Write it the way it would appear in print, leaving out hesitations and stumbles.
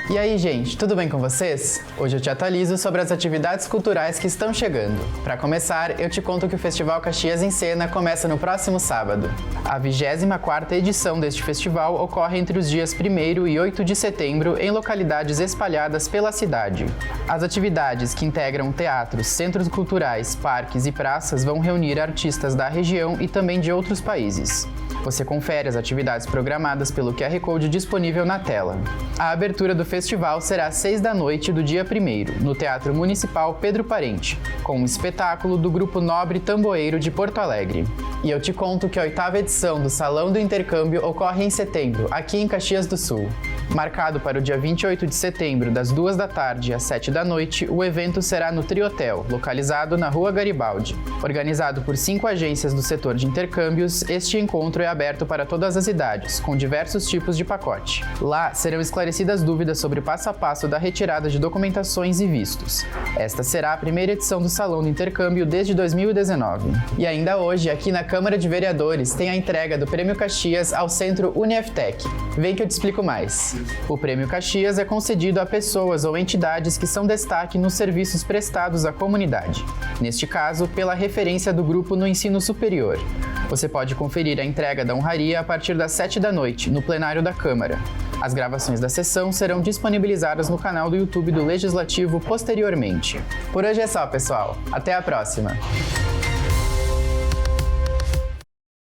E aí, gente, tudo bem com vocês? Hoje eu te atualizo sobre as atividades culturais que estão chegando. Para começar, eu te conto que o Festival Caxias em Cena começa no próximo sábado. A 24ª edição deste festival ocorre entre os dias 1º e 8 de setembro em localidades espalhadas pela cidade. As atividades que integram teatros, centros culturais, parques e praças vão reunir artistas da região e também de outros países. Você confere as atividades programadas pelo QR Code disponível na tela. A abertura do festival será às 6 da noite do dia 1º, no Teatro Municipal Pedro Parente, com um espetáculo do Grupo Nobre Tamboeiro de Porto Alegre. E eu te conto que a 8ª edição do Salão do Intercâmbio ocorre em setembro, aqui em Caxias do Sul. Marcado para o dia 28 de setembro, das 2 da tarde às 7 da noite, o evento será no Triotel, localizado na Rua Garibaldi. Organizado por 5 agências do setor de intercâmbios, este encontro é aberto para todas as idades, com diversos tipos de pacote. Lá serão esclarecidas dúvidas sobre o passo a passo da retirada de documentações e vistos. Esta será a primeira edição do Salão do Intercâmbio desde 2019. E ainda hoje, aqui na Câmara de Vereadores, tem a entrega do Prêmio Caxias ao Centro UniFTech. Vem que eu te explico mais. O Prêmio Caxias é concedido a pessoas ou entidades que são destaque nos serviços prestados à comunidade. Neste caso, pela referência do grupo no ensino superior. Você pode conferir a entrega da honraria a partir das 7 da noite, no plenário da Câmara. As gravações da sessão serão disponibilizadas no canal do YouTube do Legislativo posteriormente. Por hoje é só, pessoal. Até a próxima!